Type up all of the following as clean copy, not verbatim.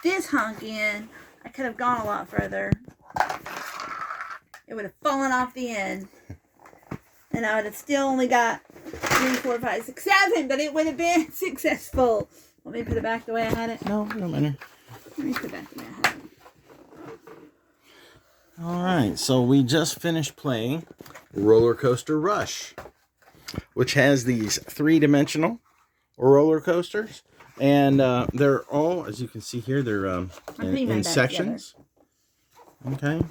this hunk in, I could have gone a lot further. It would have fallen off the end. And I would have still only got 3, 4, 5, 6, 7, but it would have been successful. Let me put it back the way I had it. No, no matter. Let me put it back the way I had it. All right, so we just finished playing Roller Coaster Rush, which has these 3-dimensional roller coasters, and they're all, as you can see here, they're in sections. Okay.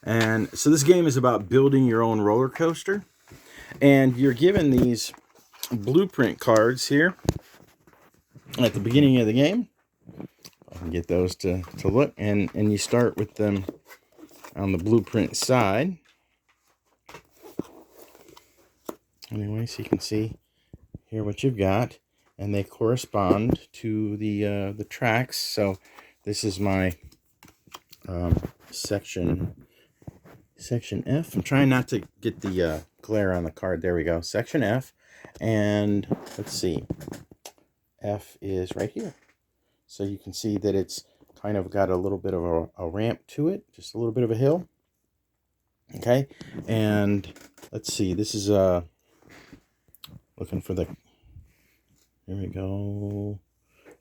And so this game is about building your own roller coaster, and you're given these blueprint cards here at the beginning of the game. I can get those to look, and you start with them on the blueprint side. Anyway, so you can see here what you've got, and they correspond to the tracks. So this is my section F. I'm trying not to get the glare on the card. There we go. Section F, and let's see. F is right here. So you can see that it's kind of got a little bit of a ramp to it, just a little bit of a hill. Okay, and let's see. This is looking for the. Here we go.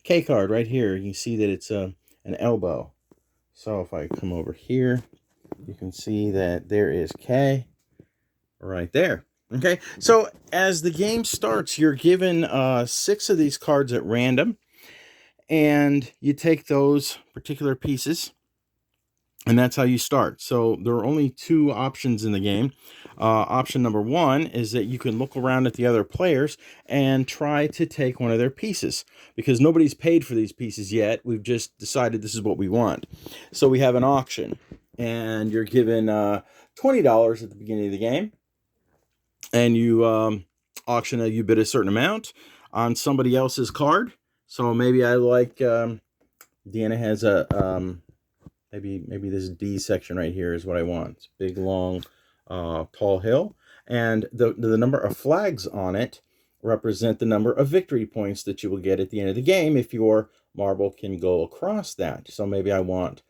K card right here. You see that it's an elbow. So if I come over here, you can see that there is K right there. Okay, so as the game starts, you're given 6 of these cards at random, and you take those particular pieces, and that's how you start. So there are only 2 options in the game. Option number 1 is that you can look around at the other players and try to take one of their pieces, because nobody's paid for these pieces yet. We've just decided this is what we want. So we have an auction, and you're given $20 at the beginning of the game, and you auction you bid a certain amount on somebody else's card. So maybe I like Deanna has a maybe this D section right here is what I want. It's big, long, tall hill, and the number of flags on it represent the number of victory points that you will get at the end of the game if your marble can go across that. So maybe I want,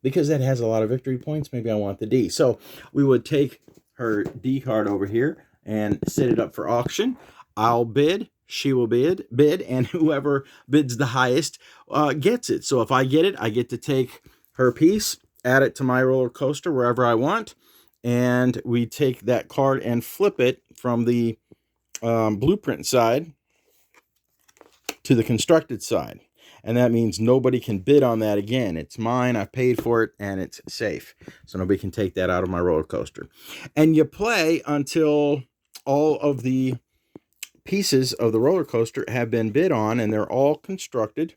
because that has a lot of victory points, maybe I want the D. So we would take her D card over here and set it up for auction. I'll bid, she will bid, and whoever bids the highest gets it. So if I get it, I get to take her piece, add it to my roller coaster wherever I want, and we take that card and flip it from the blueprint side to the constructed side. And that means nobody can bid on that again. It's mine, I paid for it, and it's safe. So nobody can take that out of my roller coaster. And you play until all of the pieces of the roller coaster have been bid on, and they're all constructed.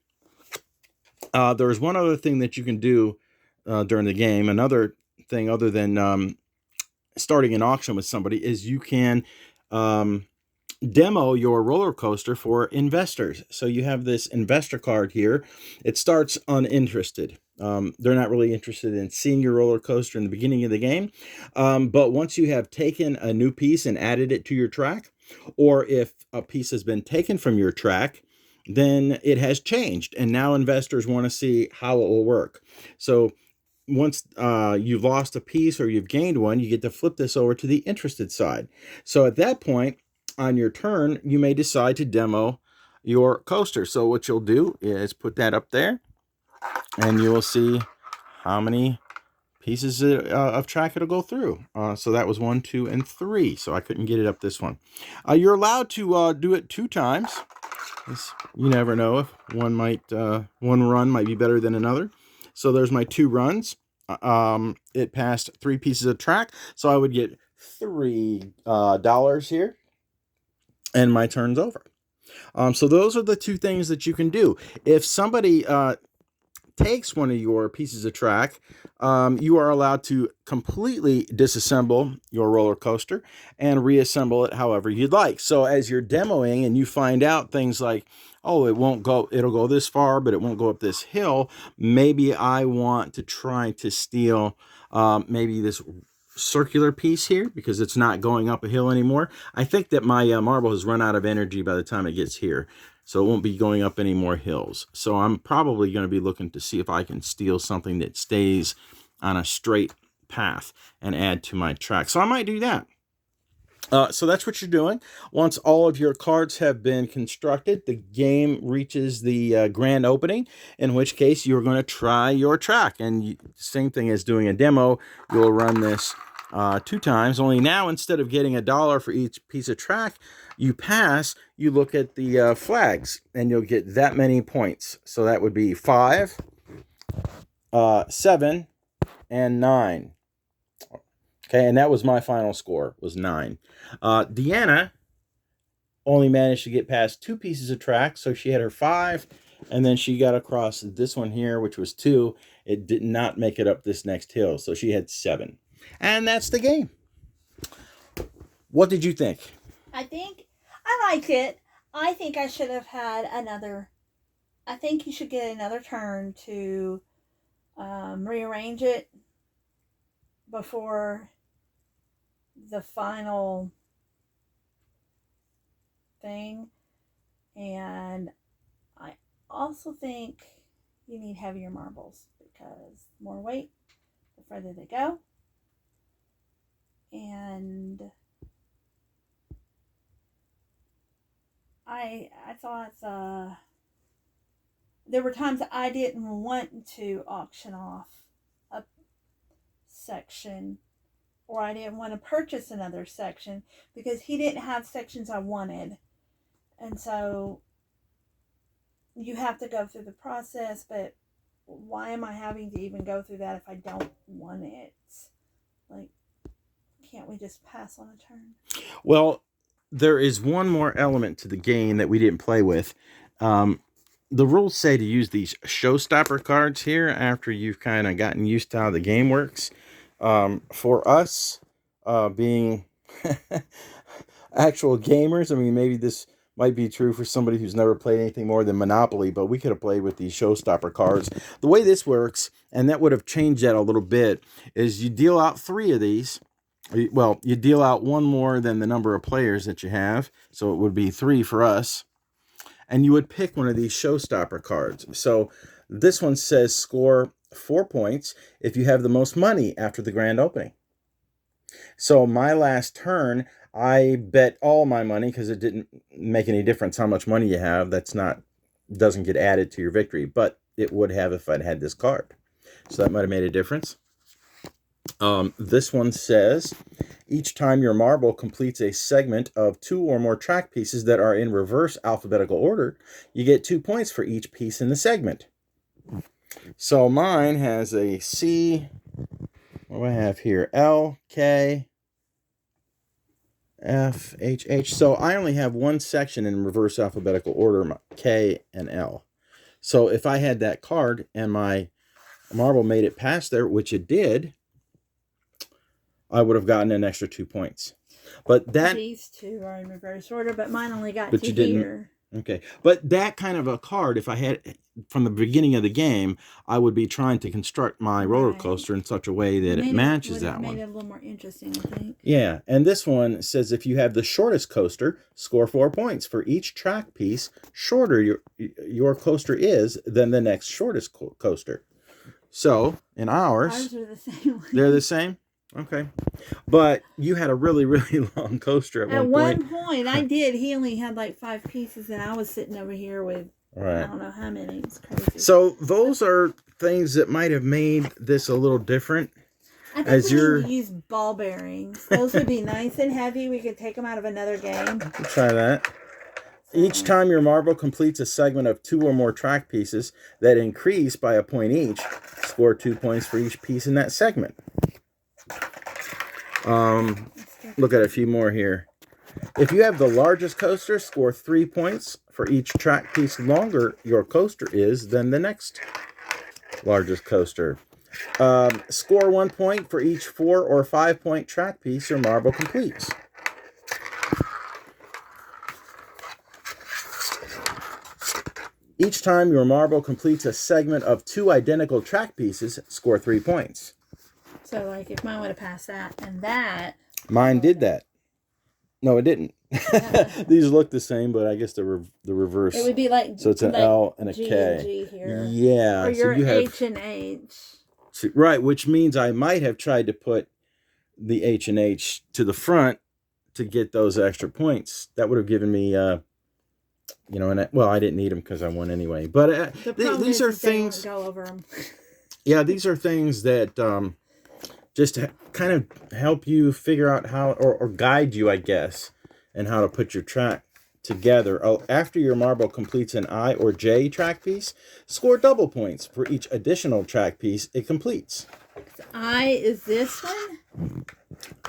There's one other thing that you can do during the game. Another thing other than starting an auction with somebody is you can demo your roller coaster for investors. So you have this investor card here. It starts uninterested. They're not really interested in seeing your roller coaster in the beginning of the game. But once you have taken a new piece and added it to your track, or if a piece has been taken from your track, then it has changed. And now investors want to see how it will work. So once you've lost a piece or you've gained one, you get to flip this over to the interested side. So at that point, on your turn, you may decide to demo your coaster. So what you'll do is put that up there, and you will see how many pieces of track it'll go through. So that was 1, 2, and 3. So I couldn't get it up this one. You're allowed to do it 2 times. You never know if one run might be better than another. So there's my 2 runs. It passed 3 pieces of track, so I would get $3 here, and my turn's over. So those are the 2 things that you can do. If somebody takes one of your pieces of track, you are allowed to completely disassemble your roller coaster and reassemble it however you'd like. So as you're demoing and you find out things like, oh, it'll go this far, but it won't go up this hill, maybe I want to try to steal maybe this circular piece here because it's not going up a hill anymore. I think that my marble has run out of energy by the time it gets here. So it won't be going up any more hills. So I'm probably going to be looking to see if I can steal something that stays on a straight path and add to my track. So I might do that. So that's what you're doing. Once all of your cards have been constructed, the game reaches the grand opening, in which case you're going to try your track. And same thing as doing a demo, you'll run this 2 times. Only now, instead of getting $1 for each piece of track you pass, you look at the flags, and you'll get that many points. So that would be 5, 7, and 9. Okay, and that was my final score, was 9. Deanna only managed to get past 2 pieces of track, so she had her 5, and then she got across this one here, which was 2. It did not make it up this next hill, so she had 7. And that's the game. What did you think? I think I liked it. I think I should have had another. I think you should get another turn to rearrange it before the final thing. And I also think you need heavier marbles, because more weight, the further they go. And I thought there were times I didn't want to auction off a section, or I didn't want to purchase another section because he didn't have sections I wanted. And so you have to go through the process, but why am I having to even go through that if I don't want it? Like, can't we just pass on a turn? Well, there is one more element to the game that we didn't play with. The rules say to use these showstopper cards here after you've kind of gotten used to how the game works. For us, being actual gamers, I mean, maybe this might be true for somebody who's never played anything more than Monopoly, but we could have played with these showstopper cards. The way this works, and that would have changed that a little bit, is you deal out 3 of these. Well, you deal out 1 more than the number of players that you have, so it would be 3 for us. And you would pick one of these showstopper cards. So this one says score 4 points if you have the most money after the grand opening. So my last turn, I bet all my money, because it didn't make any difference how much money you have. Doesn't get added to your victory, but it would have if I'd had this card. So that might have made a difference. This one says, each time your marble completes a segment of 2 or more track pieces that are in reverse alphabetical order, you get 2 points for each piece in the segment. So mine has a C, what do I have here? L, K, F, H, H. So I only have 1 section in reverse alphabetical order, K and L. So if I had that card and my marble made it past there, which it did, I would have gotten an extra 2 points. But that these 2 are in reverse order, but mine only got but to you didn't, here. Okay. But that kind of a card, if I had from the beginning of the game, I would be trying to construct my roller coaster in such a way that it matches that one. Made it a little more interesting, I think. Yeah, and this one says if you have the shortest coaster, score 4 points. For each track piece shorter your coaster is than the next shortest coaster. So, in ours are the same. They're the same? Okay. But you had a really, really long coaster at one point. At one point, I did. He only had like 5 pieces, and I was sitting over here with I don't know how many. It's crazy. So those are things that might have made this a little different. I think we need to use ball bearings. Those would be nice and heavy. We could take them out of another game. Try that. Each time your marble completes a segment of 2 or more track pieces that increase by a point each, score 2 points for each piece in that segment. Look at a few more here. If you have the largest coaster, score 3 points for each track piece longer your coaster is than the next largest coaster. Score 1 point for each 4 or 5 point track piece your marble completes. Each time your marble completes a segment of 2 identical track pieces, score 3 points. So, like, if mine would have passed that and that. Mine did that. No, it didn't. These look the same, but I guess the reverse. It would be like So it's an like L and a G K. and G here. Yeah. Or so your you have, H and H. right, which means I might have tried to put the H and H to the front to get those extra points. That would have given me, you know, and well, I didn't need them because I won anyway. But these are things. Go over them. Yeah, these are things that just to kind of help you figure out how, or guide you, I guess, and how to put your track together. Oh, after your marble completes an I or J track piece, score double points for each additional track piece it completes. So I is this one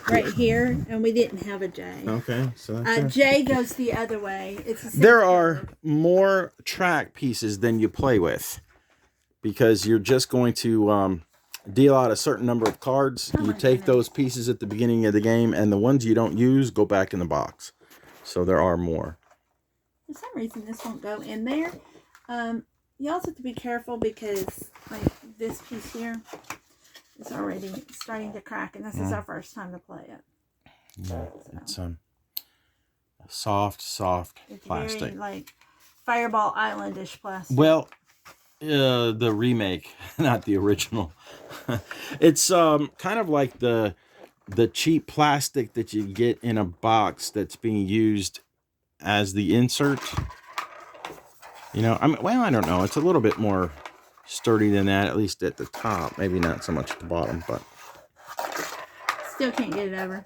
right here, and we didn't have a J. Okay, so that's J goes the other way. It's the same there color. are more track pieces than you play with because you're just going to deal out a certain number of cards. Oh You my take goodness. those pieces at the beginning of the game, and the ones you don't use go back in the box. So there are more. For some reason, this won't go in there. You also have to be careful because, like, this piece here is already starting to crack, and this is our first time to play it. Yeah, it's soft It's plastic. very, like, Fireball Islandish plastic. Well, the remake, not the original. It's kind of like the cheap plastic that you get in a box that's being used as the insert. You know, well, I don't know. It's a little bit more sturdy than that, at least at the top. Maybe not so much at the bottom, but Still can't get it over.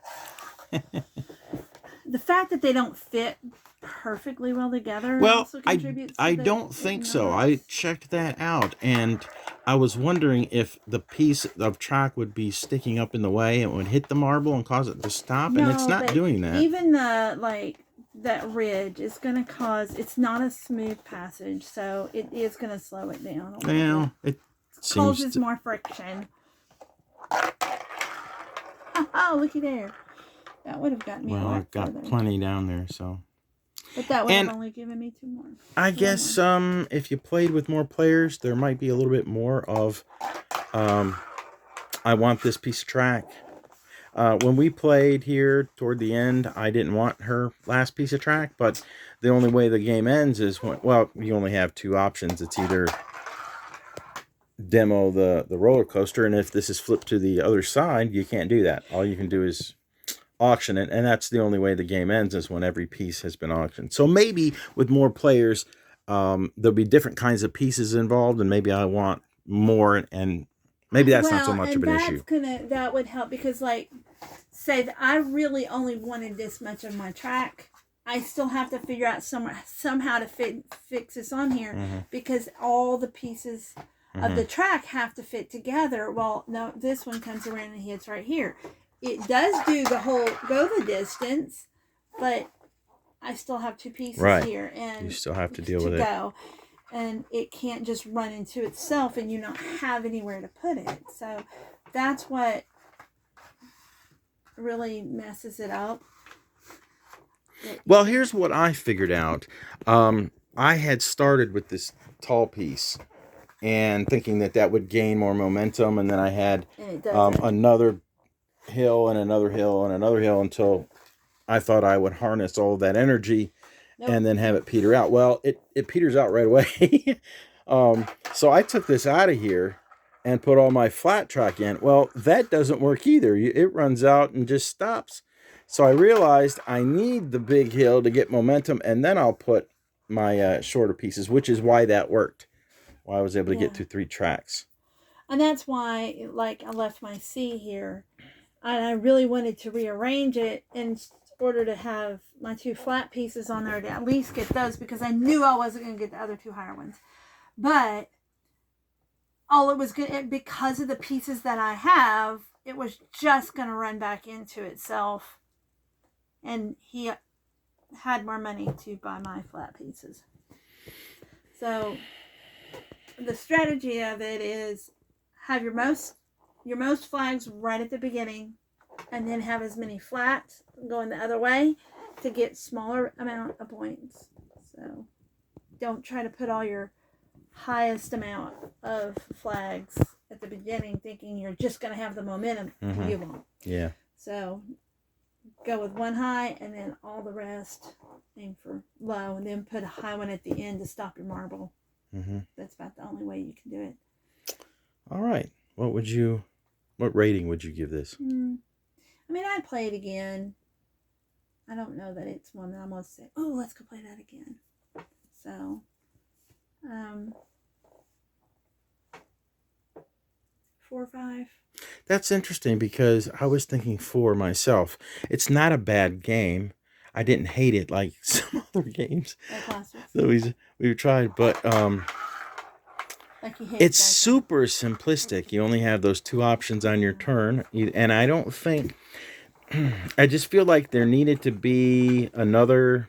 The fact that they don't fit perfectly well together also contributes to I the don't think so. knots. I checked that out, and I was wondering if the piece of track would be sticking up in the way and would hit the marble and cause it to stop, and it's not but doing that. Even that ridge is going to cause, it's not a smooth passage, so it is going to slow it down a little Well, bit. it seems Causes more friction. Oh, looky there. That would have gotten me a well, lot I've got further. plenty down there, so. But that would And have only given me 2 more. I guess if you played with more players, there might be a little bit more of, I want this piece of track. When we played here toward the end, I didn't want her last piece of track, but the only way the game ends is when, well, you only have two options. It's either demo the roller coaster, and if this is flipped to the other side, you can't do that. All you can do is auction it, and that's the only way the game ends, is when every piece has been auctioned. So maybe with more players, there'll be different kinds of pieces involved, and maybe I want more, and maybe that's not so much of an issue. That would help because, like, say that I really only wanted this much of my track. I still have to figure out somehow to fix this on here because all the pieces of the track have to fit together. Well, no, this one comes around and hits right here. It does do go the distance, but I still have two pieces here, and you still have to deal with it. And it can't just run into itself, and you not have anywhere to put it. So that's what really messes it up. Well, here's what I figured out. I had started with this tall piece and thinking that would gain more momentum, and then I had another hill and another hill and another hill until I thought I would harness all that energy and then have it peter out. Well, it peters out right away. So I took this out of here and put all my flat track in. Well, that doesn't work either. It runs out and just stops. So I realized I need the big hill to get momentum, and then I'll put my shorter pieces, which is why that worked. Why I was able to get to 3 tracks. And that's why, like, I left my C here. And I really wanted to rearrange it in order to have my 2 flat pieces on there to at least get those, because I knew I wasn't going to get the other 2 higher ones. But all it was good, because of the pieces that I have, it was just going to run back into itself. And he had more money to buy my flat pieces. So the strategy of it is have your most flags right at the beginning, and then have as many flats going the other way to get smaller amount of points. So don't try to put all your highest amount of flags at the beginning thinking you're just going to have the momentum. You won't. Yeah. So go with one high and then all the rest aim for low, and then put a high one at the end to stop your marble. Mm-hmm. That's about the only way you can do it. All right. What rating would you give this? I mean, I'd play it again. I don't know that it's one that I'm going to say, oh, let's go play that again. So, 4 or 5. That's interesting because I was thinking 4 myself. It's not a bad game. I didn't hate it like some other games that we've tried, but like you hate it's super simplistic. You only have those 2 options on your turn, and I don't think I just feel like there needed to be another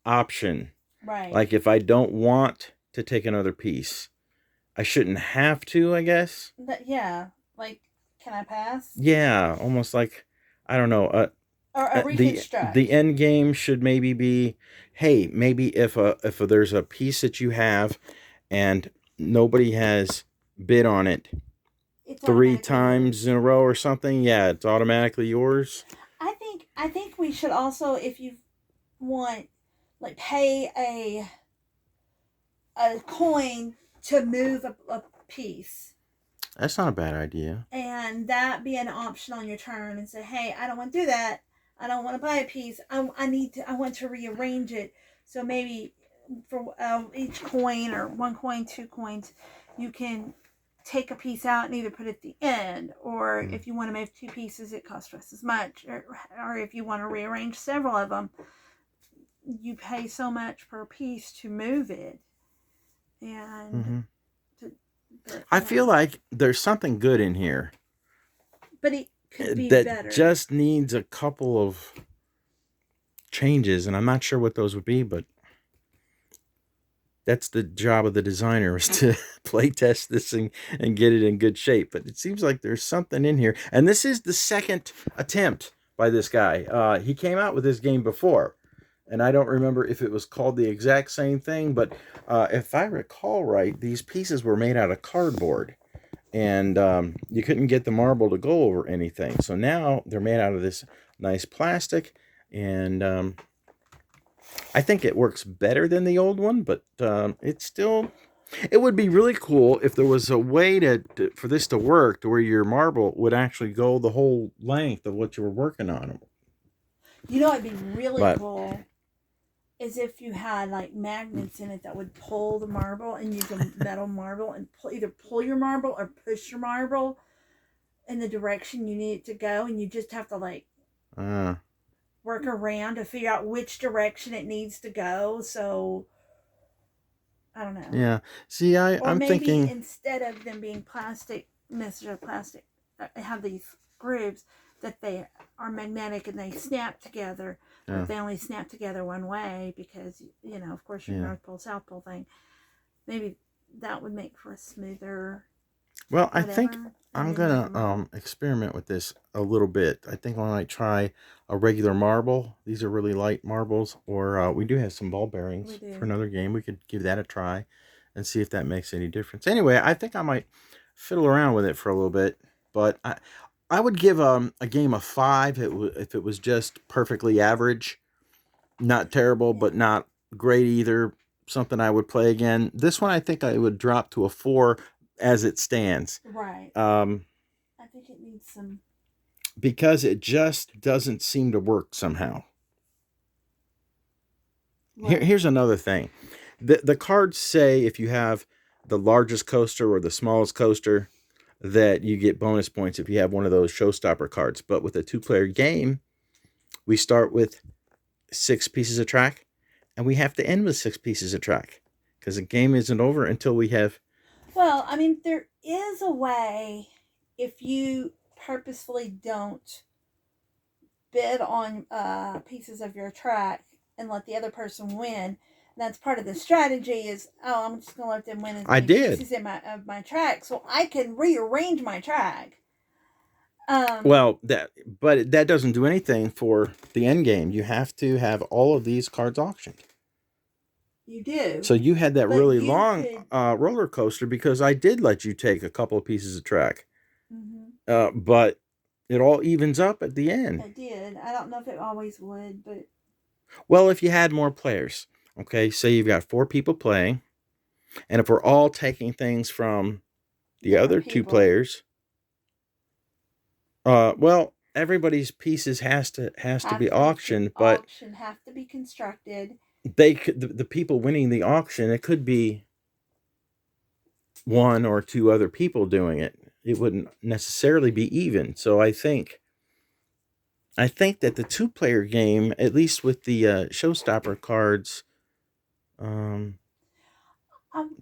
option. Right. Like if I don't want to take another piece, I shouldn't have to, I guess. Yeah. Like, can I pass? Yeah, almost like, I don't know. Or a reconstruct. The end game should maybe be, hey, maybe if there's a piece that you have and nobody has bid on it it's 3 times in a row or something, yeah, it's automatically yours. I think we should also, if you want, like, pay a coin to move a piece. That's not a bad idea. And that be an option on your turn, and say, hey, I don't want to do that. I don't want to buy a piece. I want to rearrange it. So maybe for each coin, or 1 coin, 2 coins, you can take a piece out and either put it at the end, or if you want to move 2 pieces, it costs twice as much, or if you want to rearrange several of them, you pay so much per piece to move it. And I feel like there's something good in here, but it could be that better. Just needs a couple of changes, and I'm not sure what those would be, but that's the job of the designer, is to play test this thing and get it in good shape. But it seems like there's something in here, and this is the second attempt by this guy. He came out with this game before, and I don't remember if it was called the exact same thing, but if I recall right, these pieces were made out of cardboard, and you couldn't get the marble to go over anything. So now they're made out of this nice plastic, and I think it works better than the old one, but it would be really cool if there was a way for this to work, to where your marble would actually go the whole length of what you were working on. You know, it'd be really cool is if you had like magnets in it that would pull the marble, and use a metal marble and either pull your marble or push your marble in the direction you need it to go, and you just have to like work around to figure out which direction it needs to go. So I don't know. Yeah. See, I'm thinking, instead of them being plastic, have these grooves that they are magnetic and they snap together. But they only snap together one way because, of course, your North Pole, South Pole thing. Maybe that would make for a smoother. Well, I think I'm going to experiment with this a little bit. I think I might try a regular marble. These are really light marbles. Or we do have some ball bearings for another game. We could give that a try and see if that makes any difference. Anyway, I think I might fiddle around with it for a little bit. But I would give a game a 5 if it was just perfectly average. Not terrible, but not great either. Something I would play again. This one I think I would drop to a 4 as it stands. Right. I think it needs some... Because it just doesn't seem to work somehow. Right. Here's another thing. The cards say if you have the largest coaster or the smallest coaster, that you get bonus points if you have one of those showstopper cards. But with a 2-player game, we start with 6 pieces of track, and we have to end with 6 pieces of track, because the game isn't over until we have... Well, I mean, there is a way, if you purposefully don't bid on pieces of your track and let the other person win. That's part of the strategy is, I'm just going to let them win as many pieces of my track so I can rearrange my track. But that doesn't do anything for the end game. You have to have all of these cards auctioned. You do. So you had that really long roller coaster because I did let you take a couple of pieces of track. Mm-hmm. But it all evens up at the end. It did. I don't know if it always would, but Well, if you had more players, okay, say you've got 4 people playing, and if we're all taking things from the different other 2 people players, well, everybody's pieces has to have be to auctioned, but have to be constructed. they could, the people winning the auction, it could be 1 or 2 other people doing it. It wouldn't necessarily be even. So I think that the 2-player game, at least with the showstopper cards, Um,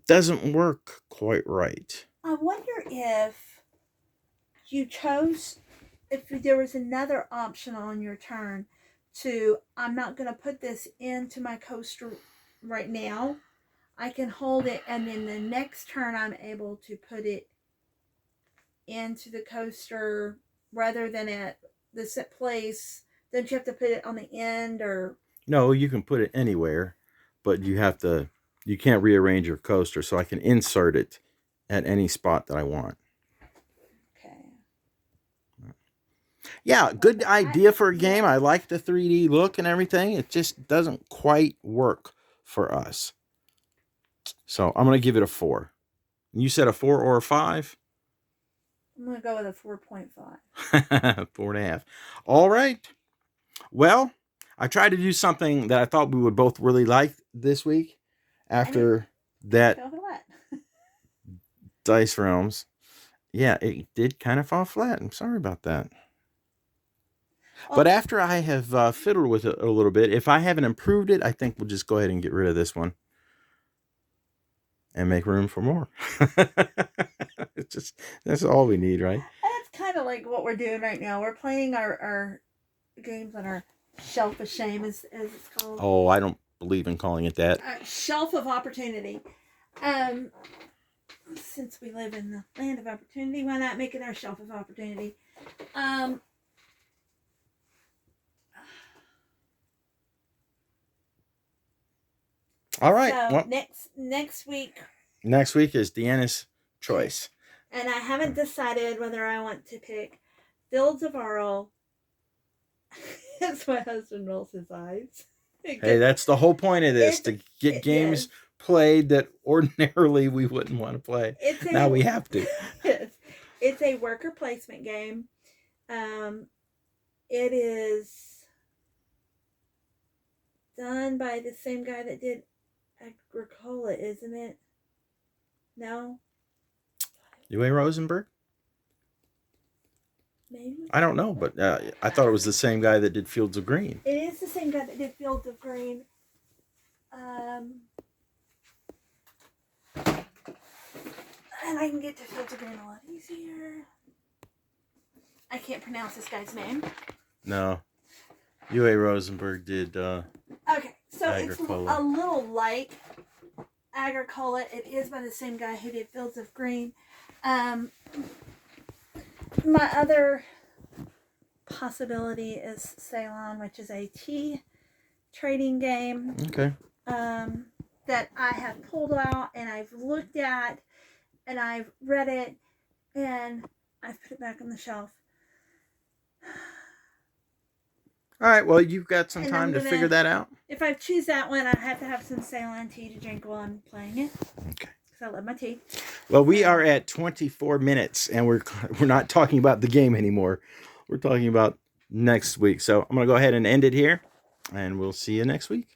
doesn't work quite right. I wonder if you chose, if there was another option on your turn to, I'm not going to put this into my coaster right now. I can hold it, and then the next turn I'm able to put it into the coaster rather than at the set place. Don't you have to put it on the end, or? No, you can put it anywhere, but you can't rearrange your coaster, so I can insert it at any spot that I want. Okay. Yeah, good idea for a game. I like the 3D look and everything. It just doesn't quite work for us. So I'm going to give it a 4. You said a 4 or a 5? I'm going to go with a 4.5. 4.5. All right. Well, I tried to do something that I thought we would both really like this week after that Dice Realms. Yeah, it did kind of fall flat. I'm sorry about that. But after I have fiddled with it a little bit, if I haven't improved it, I think we'll just go ahead and get rid of this one and make room for more. That's all we need, right? That's kind of like what we're doing right now. We're playing our games on our shelf of shame, as it's called. Oh, I don't believe in calling it that. Shelf of opportunity. Since we live in the land of opportunity, why not make it our shelf of opportunity? All right. So well, next week. Next week is Deanna's choice. And I haven't decided whether I want to pick Fields of Arle. As my husband rolls his eyes. Hey, that's the whole point of this, to get games played that ordinarily we wouldn't want to play. Now we have to. It's a worker placement game. It is done by the same guy that did Agricola, isn't it? No? Uwe Rosenberg? Maybe? I don't know, but I thought it was the same guy that did Fields of Green. It is the same guy that did Fields of Green. And I can get to Fields of Green a lot easier. I can't pronounce this guy's name. No. Uwe Rosenberg did okay, so Agricola. It's a little like Agricola. It is by the same guy who did Fields of Green. My other possibility is Ceylon, which is a tea trading game. Okay. That I have pulled out and I've looked at and I've read it and I've put it back on the shelf. All right, well, you've got some time to figure that out. If I choose that one, I have to have some Ceylon tea to drink while I'm playing it. Okay. Because I love my tea. Well, we are at 24 minutes, and we're not talking about the game anymore. We're talking about next week. So I'm going to go ahead and end it here, and we'll see you next week.